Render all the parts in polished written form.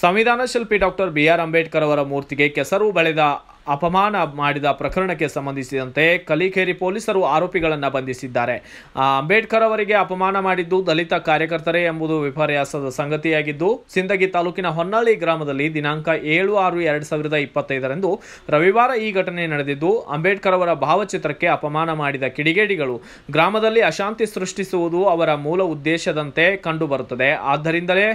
ಸಂವಿಧಾನ ಶಿಲ್ಪಿ doctor BR Ambedkar ಅವರ ಮೂರ್ತಿಗೆ ಕೆಸರು ಬಳಿದ ಅಪಮಾನ ಮಾಡಿದ ಪ್ರಕರಣಕ್ಕೆ ಸಂಬಂಧಿಸಿದಂತೆ ಕಲಿಕೇರಿ ಪೊಲೀಸರು ಆರೋಪಿಗಳನ್ನು ಬಂಧಿಸಿದ್ದಾರೆ. ಅಂಬೇಡ್ಕರ್ ಅವರಿಗೆ ಅಪಮಾನ ಮಾಡಿದ್ದು ದಲಿತ ಕಾರ್ಯಕರ್ತರೇ ಎಂಬುದು ವಿಪರ್ಯಾಸದ ಸಂಗತಿಯಾಗಿದ್ದು, ಸಿಂದಗಿ ತಾಲೂಕಿನ ಹೊನ್ನಳ್ಳಿ ಗ್ರಾಮದಲ್ಲಿ ದಿನಾಂಕ 7/6/2025 ರವಿವಾರ ಈ ಘಟನೆ ನಡೆದಿದ್ದು, ಅಂಬೇಡ್ಕರ್ ಅವರ ಭಾವಚಿತ್ರಕ್ಕೆ ಅಪಮಾನ ಮಾಡಿದ ಕಿಡಿಗೇಡಿಗಳು ಗ್ರಾಮದಲ್ಲಿ ಅಶಾಂತಿ ಸೃಷ್ಟಿಸುವುದು ಅವರ ಮೂಲ ಉದ್ದೇಶದಂತೆ ಕಂಡುಬರುತ್ತದೆ. ಆದ್ದರಿಂದಲೇ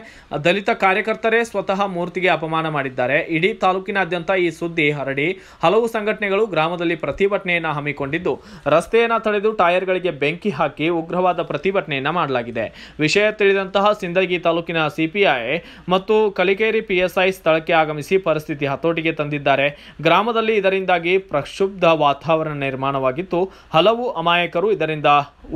ದಲಿತ ಕಾರ್ಯಕರ್ತರೇ ಸ್ವತಃ ಮೂರ್ತಿಗೆ ಅಪಮಾನ ಮಾಡಿದ್ದಾರೆ. ಇಡೀ ತಾಲೂಕಿನಾದ್ಯಂತ ಈ ಸುದ್ದಿ ಹರಡಿ ಹಲವು ಸಂಘಟನೆಗಳು ಗ್ರಾಮದಲ್ಲಿ ಪ್ರತಿಭಟನೆಯನ್ನು ಹಮ್ಮಿಕೊಂಡಿದ್ದು, ರಸ್ತೆಯನ್ನು ತಡೆದು ಟೈರ್ಗಳಿಗೆ ಬೆಂಕಿ ಹಾಕಿ ಉಗ್ರವಾದ ಪ್ರತಿಭಟನೆಯನ್ನು ಮಾಡಲಾಗಿದೆ. ವಿಷಯ ತಿಳಿದಂತಹ ಸಿಂದಗಿ ತಾಲೂಕಿನ CPI ಮತ್ತು ಕಲಿಕೇರಿ PSI ಸ್ಥಳಕ್ಕೆ ಆಗಮಿಸಿ ಪರಿಸ್ಥಿತಿ ಹತೋಟಿಗೆ ತಂದಿದ್ದಾರೆ. ಗ್ರಾಮದಲ್ಲಿ ಇದರಿಂದಾಗಿ ಪ್ರಕ್ಷುಬ್ಧ ವಾತಾವರಣ ನಿರ್ಮಾಣವಾಗಿದ್ದು, ಹಲವು ಅಮಾಯಕರು ಇದರಿಂದ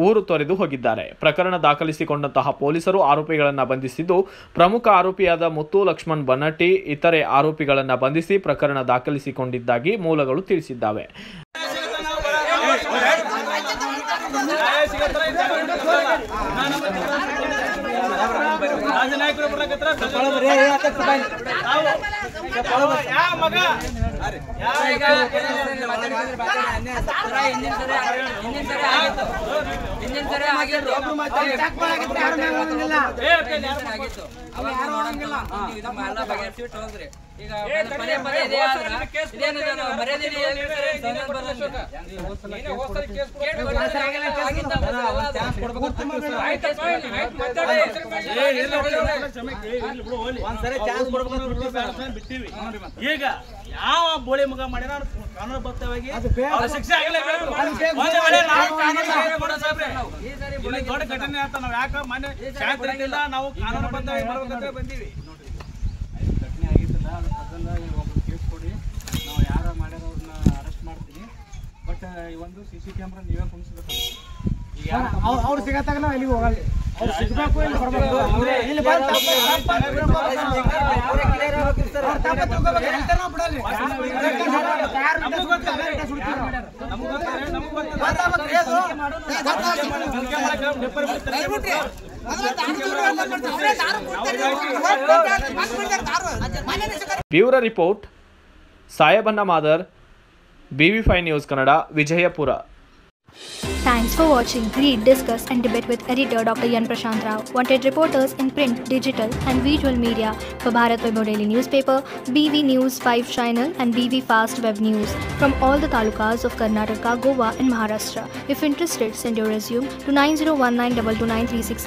ಊರು ತೊರೆದು ಹೋಗಿದ್ದಾರೆ. ಪ್ರಕರಣ ದಾಖಲಿಸಿಕೊಂಡಂತಹ ಪೊಲೀಸರು ಆರೋಪಿಗಳನ್ನು ಬಂಧಿಸಿದ್ದು, ಪ್ರಮುಖ ಆರೋಪಿಯಾದ ಮುತ್ತು ಲಕ್ಷ್ಮಣ್ ಬನ್ನಟ್ಟಿ ಇತರೆ ಆರೋಪಿಗಳನ್ನು ಬಂಧಿಸಿ ಪ್ರಕರಣ ದಾಖಲಿಸಿಕೊಂಡಿದ್ದಾಗಿ ಮೂಲಗಳು ತಿಳಿಸಿದ್ದಾವೆ. ಈಗ ಯಾವ ಬೋಳಿ ಮಗ ಮಾಡ್ಯಾರ ಕಾನೂನುಬದ್ಧವಾಗಿ ಶಿಕ್ಷೆ ಆಗಲೇಬೇಕು. ದೊಡ್ಡ ಘಟನೆ ಅಂತ ನಾವು ಯಾಕೆ ಮನೆ ಶಾಂತಿಯಿಂದ ನಾವು ಕಾನೂನುಬದ್ಧವಾಗಿ ಮಾಡ್ಬೇಕಂತ ಬಂದೀವಿ. ಘಟನೆ ಆಗಿತ್ತಲ್ಲ, ಅದನ್ನ ಒಬ್ರು ಕೇಸ್ ಕೊಡಿ, ನಾವು ಯಾರು ಮಾಡ್ಯಾರವ್ರನ್ನ ಅರೆಸ್ಟ್ ಮಾಡ್ತೀವಿ. ಬಟ್ ಈ ಒಂದು CC ಕ್ಯಾಮ್ರಾ ನೀವೇ ಕುಣಿಸ್ಬೇಕು. ಅವ್ರು ಸಿಗತ್ತಾಗ ನಾವು ಎಲ್ಲಿಗೆ ಹೋಗಲ್ಲ, ಅವ್ರು ಸಿಗಬೇಕು ಇಲ್ಲಿ ಬರ್ಬೇಕು. Bureau report Sayabanna Madar, BV5 news Kannada, Vijayapura. Thanks for watching Read, Discuss and Debate with editor Dr. Yan Prashant Rao. Wanted reporters in print, digital and visual media for Bharat Vaibhav Daily Newspaper, BV News 5 Channel and BV Fast Web News from all the talukas of Karnataka, Goa and Maharashtra. If interested, send your resume to 9019229369.